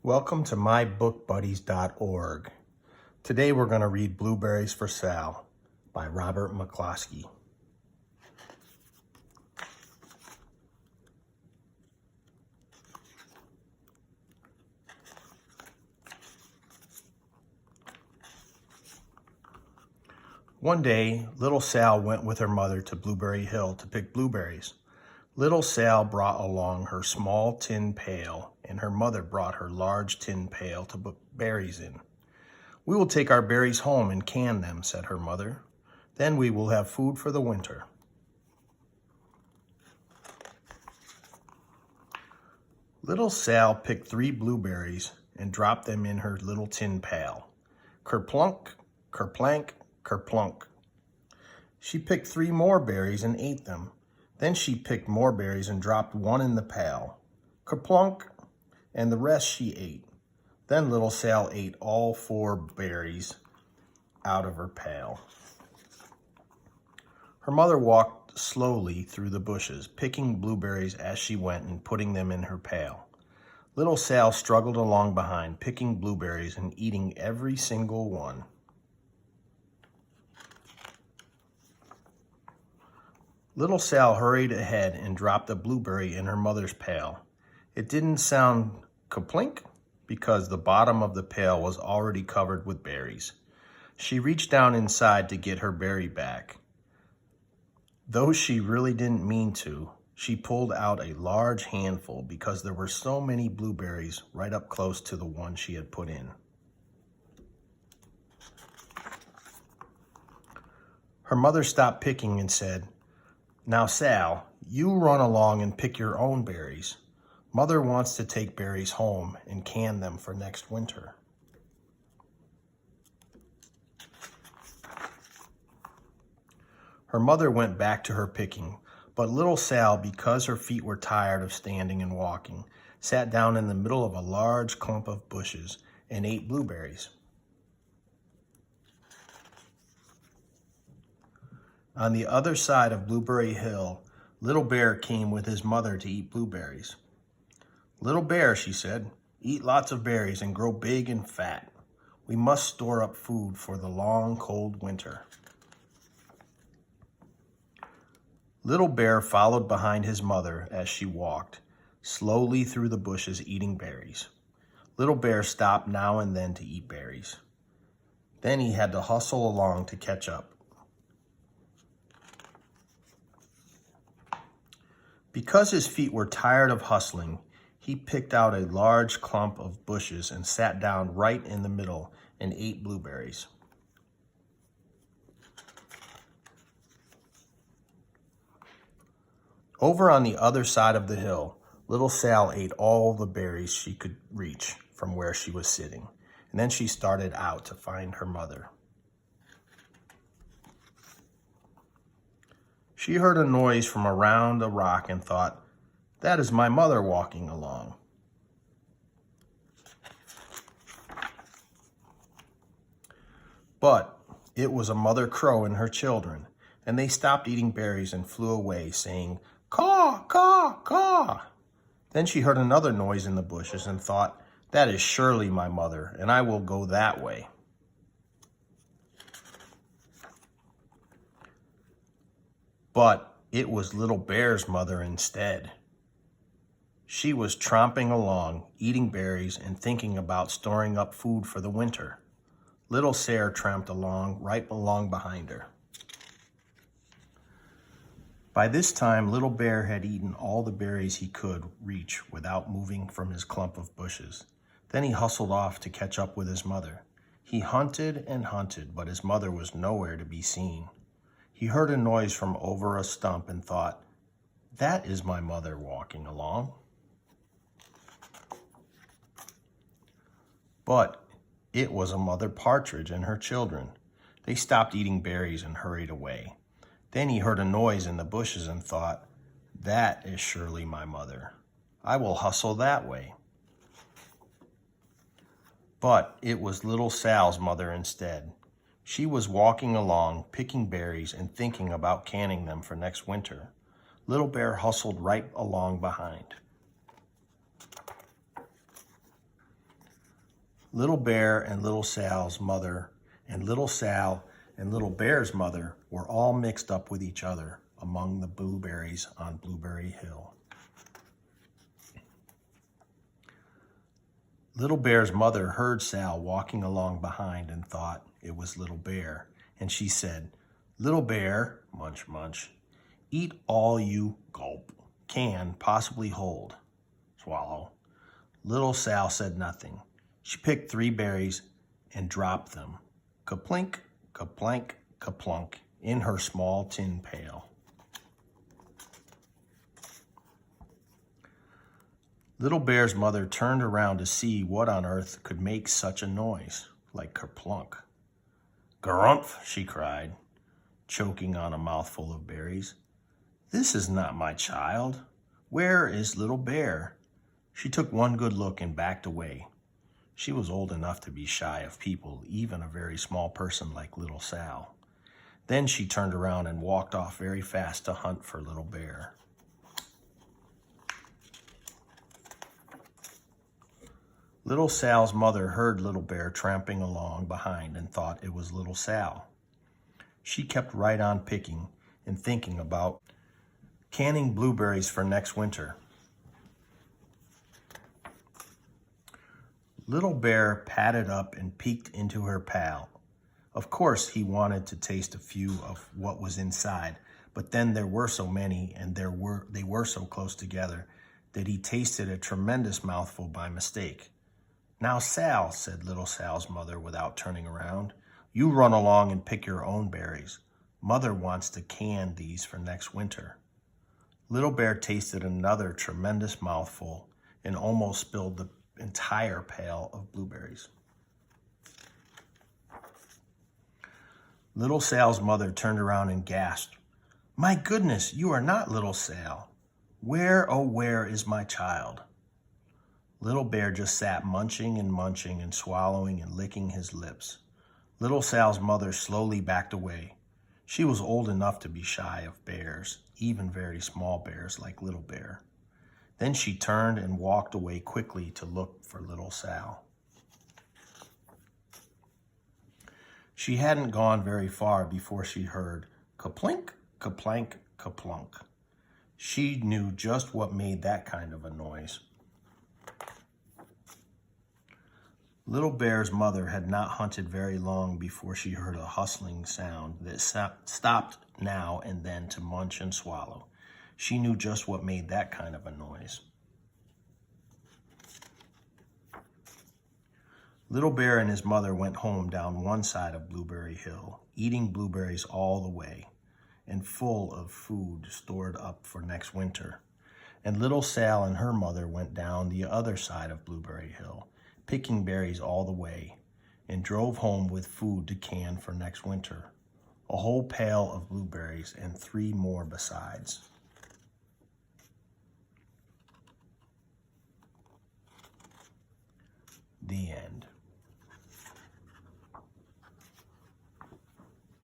Welcome to mybookbuddies.org. Today we're going to read Blueberries for Sal by Robert McCloskey. One day, little Sal went with her mother to Blueberry Hill to pick blueberries. Little Sal brought along her small tin pail, and her mother brought her large tin pail to put berries in. "We will take our berries home and can them," said her mother. "Then we will have food for the winter." Little Sal picked 3 blueberries and dropped them in her little tin pail. Kerplunk, kerplank, kerplunk. She picked 3 more berries and ate them. Then she picked more berries and dropped 1 in the pail. Kerplunk, and the rest she ate. Then little Sal ate all 4 berries out of her pail. Her mother walked slowly through the bushes, picking blueberries as she went and putting them in her pail. Little Sal struggled along behind, picking blueberries and eating every single one. Little Sal hurried ahead and dropped a blueberry in her mother's pail. It didn't sound kaplink because the bottom of the pail was already covered with berries. She reached down inside to get her berry back. Though she really didn't mean to, she pulled out a large handful because there were so many blueberries right up close to the one she had put in. Her mother stopped picking and said, "Now, Sal, you run along and pick your own berries. Mother wants to take berries home and can them for next winter." Her mother went back to her picking, but little Sal, because her feet were tired of standing and walking, sat down in the middle of a large clump of bushes and ate blueberries. On the other side of Blueberry Hill, Little Bear came with his mother to eat blueberries. "Little Bear," she said, "eat lots of berries and grow big and fat. We must store up food for the long, cold winter." Little Bear followed behind his mother as she walked, slowly through the bushes eating berries. Little Bear stopped now and then to eat berries. Then he had to hustle along to catch up. Because his feet were tired of hustling, he picked out a large clump of bushes and sat down right in the middle and ate blueberries. Over on the other side of the hill, little Sal ate all the berries she could reach from where she was sitting, and then she started out to find her mother. She heard a noise from around a rock and thought, "That is my mother walking along." But it was a mother crow and her children, and they stopped eating berries and flew away, saying, "Caw, caw, caw." Then she heard another noise in the bushes and thought, "That is surely my mother, and I will go that way." But it was Little Bear's mother instead. She was tromping along, eating berries and thinking about storing up food for the winter. Little Sal tramped right along behind her. By this time, Little Bear had eaten all the berries he could reach without moving from his clump of bushes. Then he hustled off to catch up with his mother. He hunted and hunted, but his mother was nowhere to be seen. He heard a noise from over a stump and thought, "That is my mother walking along." But it was a mother partridge and her children. They stopped eating berries and hurried away. Then he heard a noise in the bushes and thought, "That is surely my mother. I will hustle that way." But it was little Sal's mother instead. She was walking along, picking berries and thinking about canning them for next winter. Little Bear hustled right along behind. Little Bear and Little Sal's mother and Little Sal and Little Bear's mother were all mixed up with each other among the blueberries on Blueberry Hill. Little Bear's mother heard Sal walking along behind and thought it was Little Bear, and she said, "Little Bear, munch, munch, eat all you gulp can possibly hold, swallow." Little Sal said nothing. She picked 3 berries and dropped them, kaplink, kaplank, kaplunk, in her small tin pail. Little Bear's mother turned around to see what on earth could make such a noise, like kerplunk. "Grumph," she cried, choking on a mouthful of berries. "This is not my child. Where is Little Bear?" She took one good look and backed away. She was old enough to be shy of people, even a very small person like Little Sal. Then she turned around and walked off very fast to hunt for Little Bear. Little Sal's mother heard Little Bear tramping along behind and thought it was Little Sal. She kept right on picking and thinking about canning blueberries for next winter. Little Bear padded up and peeked into her pail. Of course, he wanted to taste a few of what was inside, but then there were so many and they were so close together that he tasted a tremendous mouthful by mistake. "Now, Sal," said Little Sal's mother without turning around, "you run along and pick your own berries. Mother wants to can these for next winter." Little Bear tasted another tremendous mouthful and almost spilled the entire pail of blueberries. Little Sal's mother turned around and gasped, "My goodness, you are not Little Sal. Where, oh where is my child?" Little Bear just sat munching and swallowing and licking his lips. Little Sal's mother slowly backed away. She was old enough to be shy of bears, even very small bears like Little Bear. Then she turned and walked away quickly to look for Little Sal. She hadn't gone very far before she heard kaplink, kaplank, kaplunk. She knew just what made that kind of a noise. Little Bear's mother had not hunted very long before she heard a hustling sound that stopped now and then to munch and swallow. She knew just what made that kind of a noise. Little Bear and his mother went home down one side of Blueberry Hill, eating blueberries all the way, and full of food stored up for next winter. And Little Sal and her mother went down the other side of Blueberry Hill, picking berries all the way, and drove home with food to can for next winter. A whole pail of blueberries and 3 more besides.